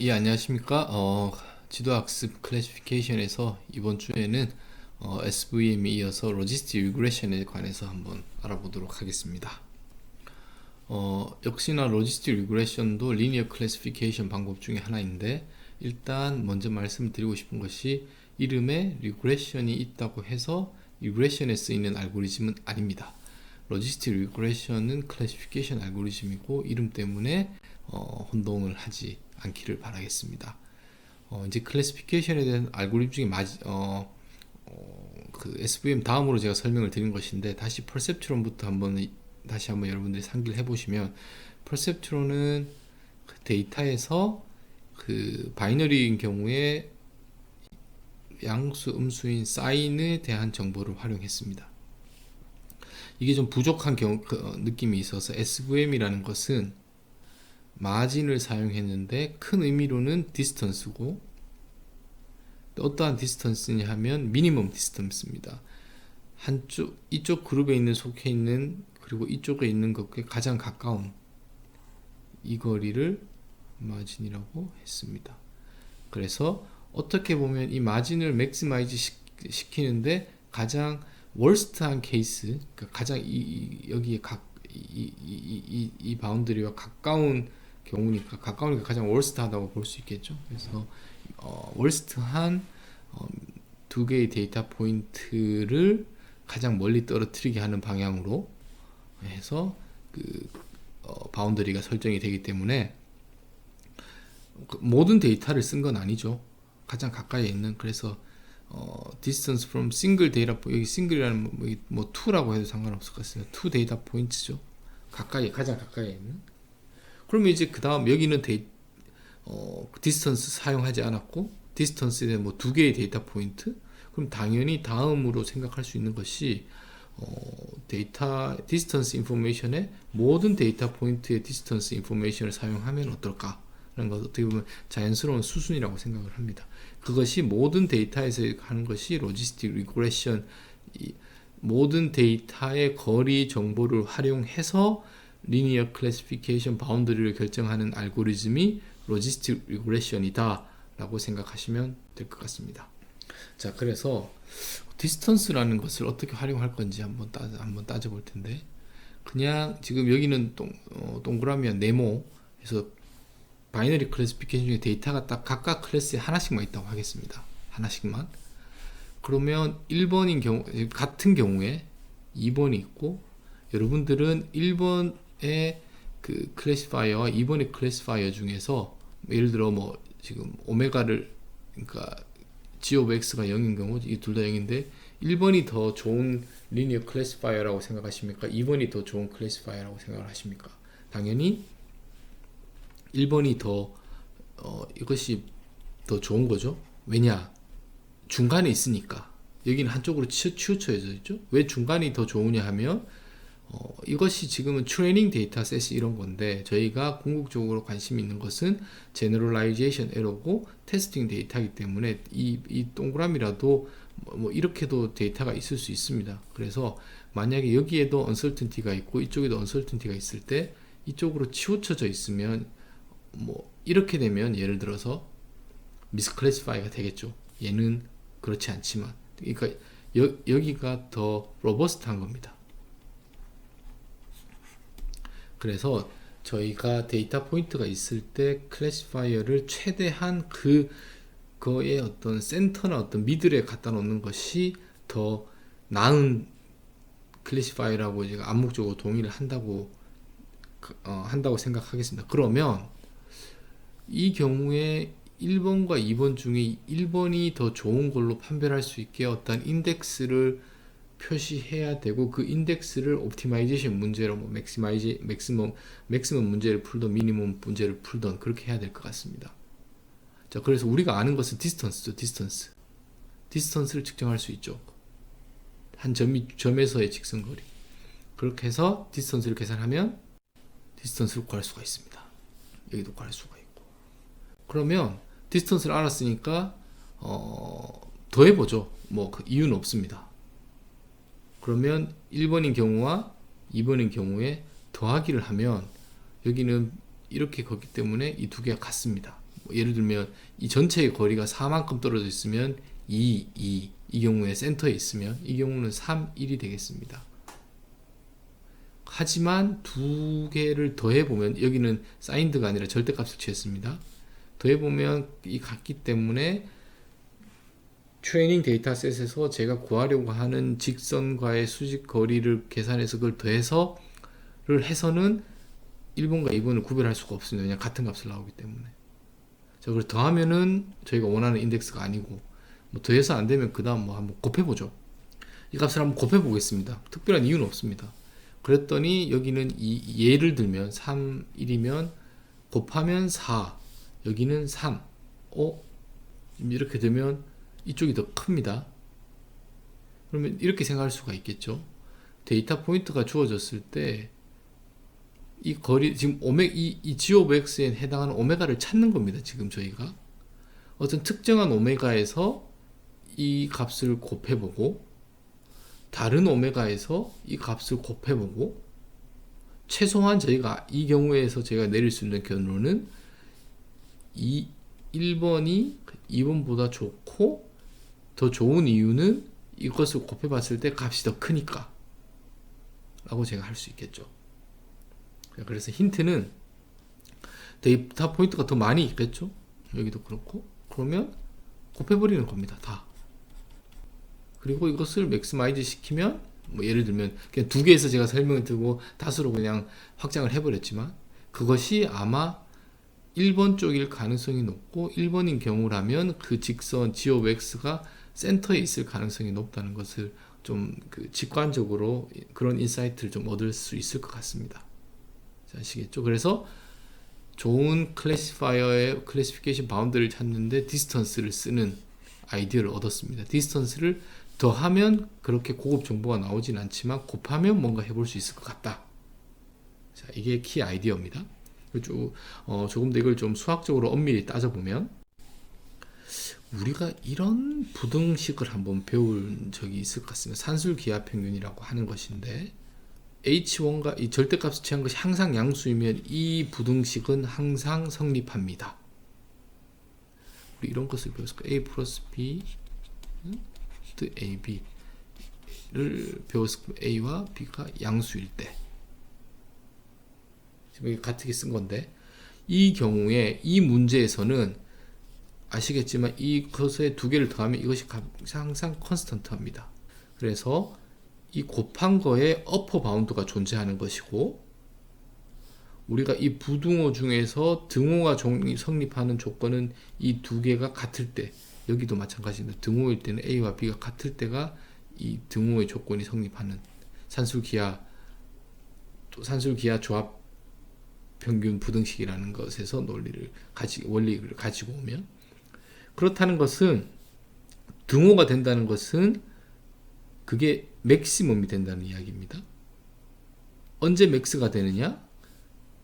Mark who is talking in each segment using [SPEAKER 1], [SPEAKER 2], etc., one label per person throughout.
[SPEAKER 1] 예, 안녕하십니까. 지도학습 클래시피케이션에서 이번 주에는 SVM에 이어서 로지스틱 리그레션에 관해서 한번 알아보도록 하겠습니다. 역시나 로지스틱 리그레션도 리니어 클래시피케이션 방법 중에 하나인데, 일단 먼저 말씀드리고 싶은 것이 이름에 리그레션이 있다고 해서 리그레션에 쓰이는 알고리즘은 아닙니다. 로지스틱 리그레션은 클래시피케이션 알고리즘이고, 이름 때문에 혼동을 하지 않기를 바라겠습니다. 이제 클래시피케이션에 대한 알고리즘 중에 그 SVM 다음으로 제가 설명을 드린 것인데, 다시 퍼셉트론부터 다시 한번 여러분들이 상기를 해보시면, 퍼셉트론은 그 데이터에서 그 바이너리인 경우에 양수, 음수인 사인에 대한 정보를 활용했습니다. 이게 좀 부족한 느낌이 있어서 SVM이라는 것은 마진을 사용했는데, 큰 의미로는 디스턴스고, 어떠한 디스턴스냐 하면 미니멈 디스턴스입니다. 이쪽 그룹에 속해 있는, 그리고 이쪽에 있는 것에 가장 가까운 이 거리를 마진이라고 했습니다. 그래서 어떻게 보면 이 마진을 맥시마이즈 시키는데 가장 월스트한 케이스, 그러니까 가장 여기에 이 바운더리와 가까운 경우니까, 가까우니까 가장 월스트하다고 볼 수 있겠죠. 그래서 월스트한 두 개의 데이터 포인트를 가장 멀리 떨어뜨리게 하는 방향으로 해서 바운더리가 설정이 되기 때문에 모든 데이터를 쓴 건 아니죠. 가장 가까이에 있는, 그래서 distance from single data, 여기 single이라는 뭐 2라고 해도 상관없을 것 같습니다. 2 데이터 포인트죠. 가장 가까이에 있는. 그러면 이제 그 다음 여기는 디스턴스 사용하지 않았고, 디스턴스에 뭐 두 개의 데이터 포인트, 그럼 당연히 다음으로 생각할 수 있는 것이 데이터 디스턴스 인포메이션에 모든 데이터 포인트의 디스턴스 인포메이션을 사용하면 어떨까 라는 것, 어떻게 보면 자연스러운 수순이라고 생각을 합니다. 그것이 모든 데이터에서 하는 것이 로지스틱 리그레션, 모든 데이터의 거리 정보를 활용해서 리니어 클래시피케이션 바운더리를 결정하는 알고리즘이 로지스틱 리그레션이다 라고 생각하시면 될 것 같습니다. 자, 그래서 디스턴스라는 것을 어떻게 활용할 건지 한번 따져볼 텐데, 그냥 지금 여기는 동그라미와 네모에서 바이너리 클래시피케이션 중에 데이터가 딱 각각 클래스에 하나씩만 있다고 하겠습니다. 하나씩만. 그러면 1번인 경우, 같은 경우에 2번이 있고, 여러분들은 1번의 그 클래시파이어와 2번의 클래시파이어 중에서 예를 들어 뭐 지금 오메가를, 그러니까 g of x가 0인 경우, 이 둘 다 0인데 1번이 더 좋은 리니어 클래시파이어라고 생각하십니까? 2번이 더 좋은 클래시파이어라고 생각을 하십니까? 당연히 1번이 이것이 더 좋은 거죠. 왜냐? 중간에 있으니까. 여기는 한쪽으로 치우쳐져 있죠. 왜 중간이 더 좋으냐 하면, 이것이 지금은 트레이닝 데이터셋이 이런 건데, 저희가 궁극적으로 관심 있는 것은 제너럴라이제이션 에러고 테스팅 데이터이기 때문에 이 동그라미라도 뭐 이렇게도 데이터가 있을 수 있습니다. 그래서 만약에 여기에도 언설튼티가 있고 이쪽에도 언설튼티가 있을 때, 이쪽으로 치우쳐져 있으면 뭐 이렇게 되면 예를 들어서 미스클래시파이가 되겠죠. 얘는 그렇지 않지만, 그러니까 여기가 더 로버스트한 겁니다. 그래서 저희가 데이터 포인트가 있을 때 클래시파이어를 최대한 그거의 어떤 센터나 어떤 미들에 갖다 놓는 것이 더 나은 클래시파이어라고 제가 암묵적으로 동의를 한다고 생각하겠습니다. 그러면 이 경우에 1번과 2번 중에 1번이 더 좋은 걸로 판별할 수 있게 어떤 인덱스를 표시해야 되고, 그 인덱스를 옵티마이제이션 문제로 뭐 맥시멈 문제를 풀던 미니멈 문제를 풀던 그렇게 해야 될 것 같습니다. 자, 그래서 우리가 아는 것은 디스턴스죠. 디스턴스를 측정할 수 있죠. 한 점에서의 직선거리. 그렇게 해서 디스턴스를 계산하면 디스턴스를 구할 수가 있습니다. 여기도 구할 수가 있고. 그러면 디스턴스를 알았으니까 더 해보죠. 뭐 그 이유는 없습니다. 그러면 1번인 경우와 2번인 경우에 더하기를 하면, 여기는 이렇게 걷기 때문에 이 두 개가 같습니다. 예를 들면 이 전체의 거리가 4만큼 떨어져 있으면 2, 이 경우에 센터에 있으면 이 경우는 3, 1이 되겠습니다. 하지만 두 개를 더해보면 여기는 사인드가 아니라 절대값을 취했습니다. 더해보면 이 같기 때문에 트레이닝 데이터셋에서 제가 구하려고 하는 직선과의 수직 거리를 계산해서 그걸 더해서를 해서는 1번과 2번을 구별할 수가 없습니다. 그냥 같은 값을 나오기 때문에. 자, 그걸 더하면은 저희가 원하는 인덱스가 아니고, 뭐 더해서 안 되면 그 다음 뭐 한번 곱해보죠. 이 값을 한번 곱해보겠습니다. 특별한 이유는 없습니다. 그랬더니 여기는 예를 들면 3, 1이면 곱하면 4, 여기는 3. 이렇게 되면 이쪽이 더 큽니다. 그러면 이렇게 생각할 수가 있겠죠. 데이터 포인트가 주어졌을 때 이 거리, 지금 이 g of x에 해당하는 오메가를 찾는 겁니다. 지금 저희가 어떤 특정한 오메가에서 이 값을 곱해보고 다른 오메가에서 이 값을 곱해보고 최소한 저희가 이 경우에서 제가 내릴 수 있는 결론은 1번이 2번보다 좋고 더 좋은 이유는 이것을 곱해봤을 때 값이 더 크니까 라고 제가 할 수 있겠죠. 그래서 힌트는 데이터 포인트가 더 많이 있겠죠. 여기도 그렇고 그러면 곱해버리는 겁니다. 다. 그리고 이것을 맥스마이즈 시키면 뭐 예를 들면 그냥 두 개에서 제가 설명을 드리고 다수로 그냥 확장을 해버렸지만 그것이 아마 1번 쪽일 가능성이 높고 1번인 경우라면 그 직선 g of x가 센터에 있을 가능성이 높다는 것을 좀 그 직관적으로 그런 인사이트를 좀 얻을 수 있을 것 같습니다. 자, 아시겠죠? 그래서 좋은 클래시파이어의 클래시피케이션 바운드를 찾는데 디스턴스를 쓰는 아이디어를 얻었습니다. 디스턴스를 더하면 그렇게 고급 정보가 나오진 않지만 곱하면 뭔가 해볼 수 있을 것 같다. 자, 이게 키 아이디어입니다. 조금 더 이걸 좀 수학적으로 엄밀히 따져보면 우리가 이런 부등식을 한번 배운 적이 있을 것 같습니다. 산술기하평균이라고 하는 것인데 H1과 이 절대값을 취한 것이 항상 양수이면 이 부등식은 항상 성립합니다. 우리 이런 것을 배웠을까? A 플러스 B AB를 배웠을 까 A와 B가 양수일 때 지금 같게 쓴 건데 이 경우에 이 문제에서는 아시겠지만 이것에 두 개를 더하면 이것이 항상 컨스턴트합니다. 그래서 이 곱한 거에 어퍼 바운드가 존재하는 것이고 우리가 이 부등호 중에서 등호가 성립하는 조건은 이 두 개가 같을 때 여기도 마찬가지입니다. 등호일 때는 A와 B가 같을 때가 이 등호의 조건이 성립하는 산술기하 조합 평균 부등식이라는 것에서 원리를 가지고 오면 그렇다는 것은 등호가 된다는 것은 그게 맥시멈이 된다는 이야기입니다. 언제 맥스가 되느냐?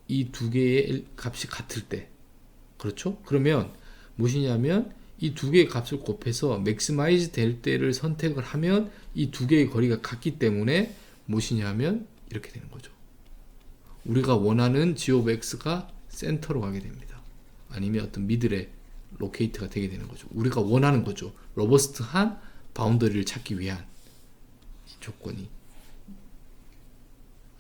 [SPEAKER 1] 이 두 개의 값이 같을 때. 그렇죠? 그러면 무엇이냐면 이 두 개의 값을 곱해서 맥시마이즈 될 때를 선택을 하면 이 두 개의 거리가 같기 때문에 무엇이냐면 이렇게 되는 거죠. 우리가 원하는 g of x가 센터로 가게 됩니다. 아니면 어떤 미들의 로케이트가 되게 되는 거죠. 우리가 원하는 거죠. 로버스트한 바운더리를 찾기 위한 이 조건이.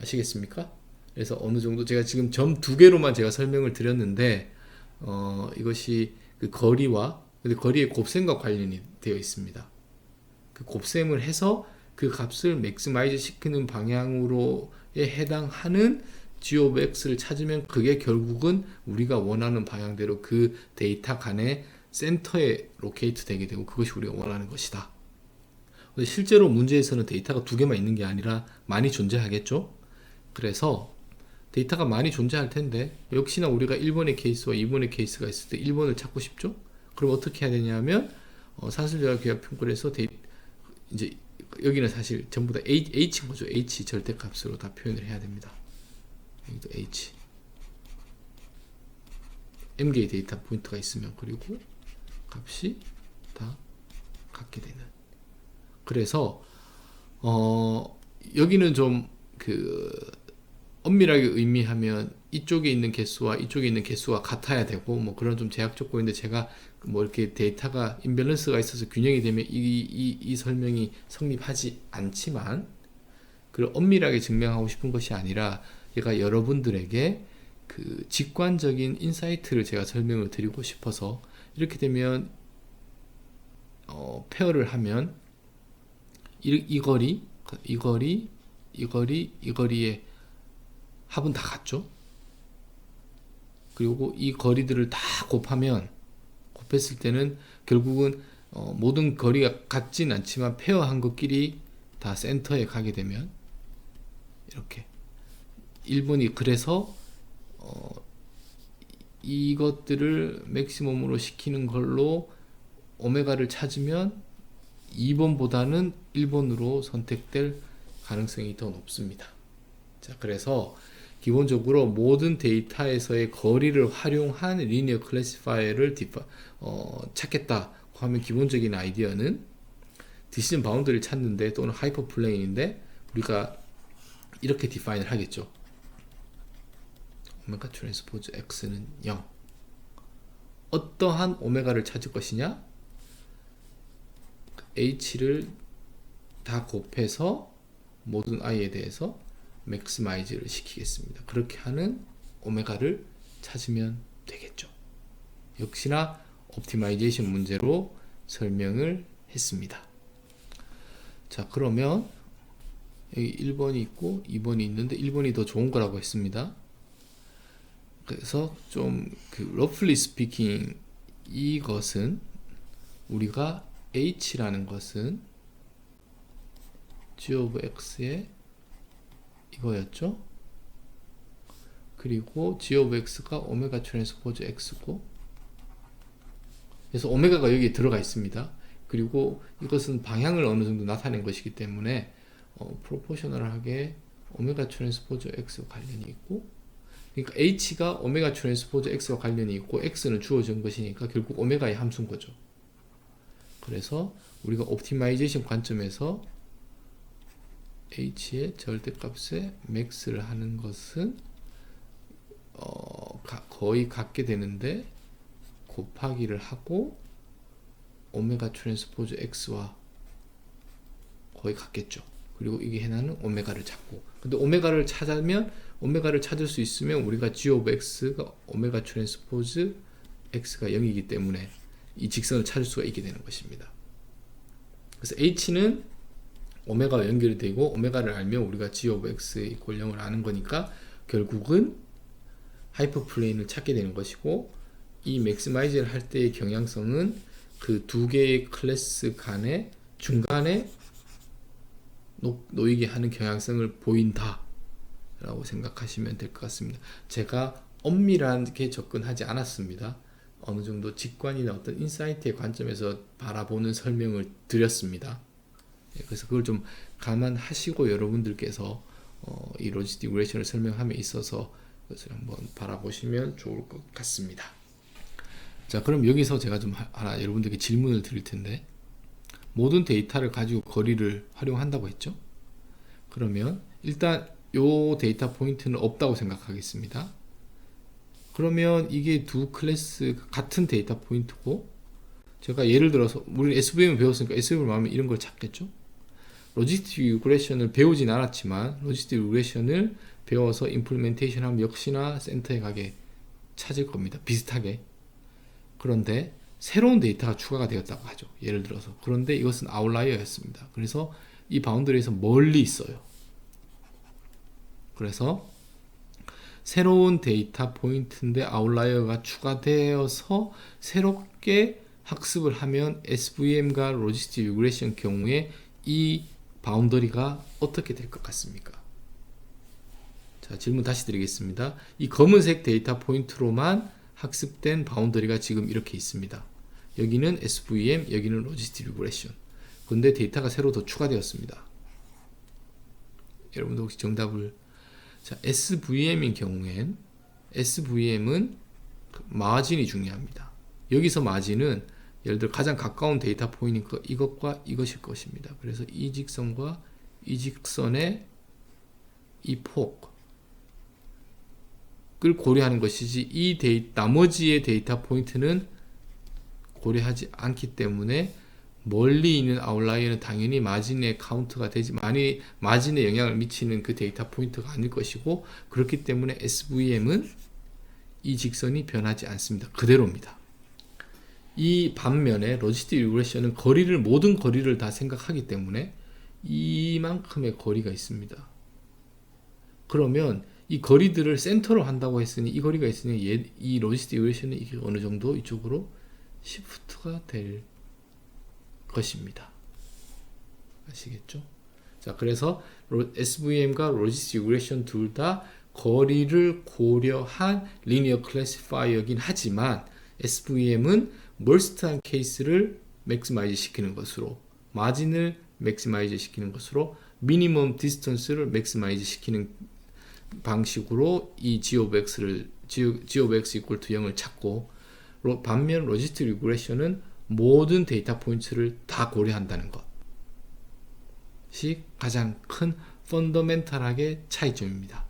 [SPEAKER 1] 아시겠습니까? 그래서 어느 정도 제가 지금 점 두 개로만 제가 설명을 드렸는데 이것이 그 거리와 근데 거리의 곱셈과 관련이 되어 있습니다. 그 곱셈을 해서 그 값을 맥스마이즈 시키는 방향으로에 해당하는 g of x를 찾으면 그게 결국은 우리가 원하는 방향대로 그 데이터 간의 센터에 로케이트 되게 되고 그것이 우리가 원하는 것이다. 근데 실제로 문제에서는 데이터가 두 개만 있는 게 아니라 많이 존재하겠죠. 그래서 데이터가 많이 존재할 텐데 역시나 우리가 1번의 케이스와 2번의 케이스가 있을 때 1번을 찾고 싶죠. 그럼 어떻게 해야 되냐면 산술기하 평균에서 이제 여기는 사실 전부 다 H인 거죠. H 절대값으로 다 표현을 해야 됩니다. 여기도 H m개의 데이터 포인트가 있으면 그리고 값이 다 같게 되는. 그래서 여기는 좀 엄밀하게 의미하면 이쪽에 있는 개수와 이쪽에 있는 개수가 같아야 되고 뭐 그런 좀 제약 조건인데 제가 뭐 이렇게 데이터가 임밸런스가 있어서 균형이 되면 이 설명이 성립하지 않지만 그걸 엄밀하게 증명하고 싶은 것이 아니라 제가 여러분들에게 그 직관적인 인사이트를 제가 설명을 드리고 싶어서 이렇게 되면 페어를 하면 이 거리의 합은 다 같죠. 그리고 이 거리들을 다 곱했을 때는 결국은 모든 거리가 같진 않지만 페어한 것끼리 다 센터에 가게 되면 이렇게 1번이 그래서 이것들을 맥시멈으로 시키는 걸로 오메가를 찾으면 2번보다는 1번으로 선택될 가능성이 더 높습니다. 자, 그래서 기본적으로 모든 데이터에서의 거리를 활용한 리니어 클래시파이어를 찾겠다고 하면 기본적인 아이디어는 디시전 바운더리를 찾는데 또는 하이퍼 플레인인데 우리가 이렇게 디파인을 하겠죠. 오메가 트랜스포즈 x는 0. 어떠한 오메가를 찾을 것이냐? h를 다 곱해서 모든 i에 대해서 맥시마이즈를 시키겠습니다. 그렇게 하는 오메가를 찾으면 되겠죠. 역시나 옵티마이제이션 문제로 설명을 했습니다. 자, 그러면 여기 1번이 있고 2번이 있는데 1번이 더 좋은 거라고 했습니다. 그래서 좀 roughly speaking 이것은 우리가 h라는 것은 g of x의 이거였죠. 그리고 g of x가 오메가 트랜스포즈 x고 그래서 오메가가 여기에 들어가 있습니다. 그리고 이것은 방향을 어느 정도 나타낸 것이기 때문에 프로포셔널하게 오메가 트랜스포즈 x와 관련이 있고 그러니까 h가 오메가 트랜스포즈 x와 관련이 있고 x는 주어진 것이니까 결국 오메가의 함수인 거죠. 그래서 우리가 옵티마이제이션 관점에서 h의 절대값에 max를 하는 것은 거의 같게 되는데 곱하기를 하고 오메가 트랜스포즈 x와 거의 같겠죠. 그리고 이게 해나는 오메가를 찾고 근데 오메가를 찾을 수 있으면 우리가 g of x가 오메가 트랜스포즈 x가 0이기 때문에 이 직선을 찾을 수가 있게 되는 것입니다. 그래서 h는 오메가와 연결이 되고 오메가를 알면 우리가 g of x 이퀄 0을 아는 거니까 결국은 하이퍼플레인을 찾게 되는 것이고 이 맥시마이즈를 할 때의 경향성은 그 두 개의 클래스 간의 중간에 놓이게 하는 경향성을 보인다 라고 생각하시면 될 것 같습니다. 제가 엄밀하게 접근하지 않았습니다. 어느 정도 직관이나 어떤 인사이트의 관점에서 바라보는 설명을 드렸습니다. 그래서 그걸 좀 감안하시고 여러분들께서 이 로지스틱 리그레이션을 설명함에 있어서 그것을 한번 바라보시면 좋을 것 같습니다. 자, 그럼 여기서 제가 좀 하나 여러분들께 질문을 드릴 텐데 모든 데이터를 가지고 거리를 활용한다고 했죠? 그러면 일단 요 데이터 포인트는 없다고 생각하겠습니다. 그러면 이게 두 클래스 같은 데이터 포인트고 제가 예를 들어서 우리는 SVM을 배웠으니까 SVM을 말하면 이런 걸 찾겠죠. 로지스틱 리그레이션을 배우진 않았지만 로지스틱 리그레이션을 배워서 임플리멘테이션 하면 역시나 센터에 가게 찾을 겁니다. 비슷하게. 그런데 새로운 데이터가 추가가 되었다고 하죠. 예를 들어서. 그런데 이것은 아웃라이어였습니다. 그래서 이 바운더리에서 멀리 있어요. 그래서 새로운 데이터 포인트인데 아웃라이어가 추가되어서 새롭게 학습을 하면 SVM과 로지스틱 리그레이션 경우에 이 바운더리가 어떻게 될 것 같습니까? 자, 질문 다시 드리겠습니다. 이 검은색 데이터 포인트로만 학습된 바운더리가 지금 이렇게 있습니다. 여기는 SVM, 여기는 로지스틱 리그레이션. 근데 데이터가 새로 더 추가되었습니다. 여러분도 혹시 정답을 자, SVM인 경우엔 SVM은 마진이 중요합니다. 여기서 마진은 예를 들어 가장 가까운 데이터 포인트니까 이것과 이것일 것입니다. 그래서 이 직선과 이 직선의 이 폭, 고려하는 것이지 나머지의 데이터 포인트는 고려하지 않기 때문에 멀리 있는 아웃라이어는 당연히 마진의 카운트가 되지 마진에 영향을 미치는 그 데이터 포인트가 아닐 것이고, 그렇기 때문에 SVM은 이 직선이 변하지 않습니다. 그대로입니다. 이 반면에 로지스틱 리그레션은 모든 거리를 다 생각하기 때문에 이만큼의 거리가 있습니다. 그러면 이 거리들을 센터로 한다고 했으니, 이 거리가 있으니 이 로지스틱 리그레션은 이게 어느 정도 이쪽으로 시프트가 될 것입니다. 아시겠죠? 자, 그래서 SVM과 로지스틱 리그레션 둘 다 거리를 고려한 리니어 클래시파이어긴 하지만 SVM은 멀스트한 케이스를 맥시마이즈 시키는 것으로, 마진을 맥시마이즈 시키는 것으로, 미니멈 디스턴스를 맥시마이즈 시키는 방식으로 이 G of X를 G of X equal to 0을 찾고, 반면 로지스틱 리그레션은 모든 데이터 포인트를 다 고려한다는 것이 가장 큰 펀더멘탈하게 차이점입니다.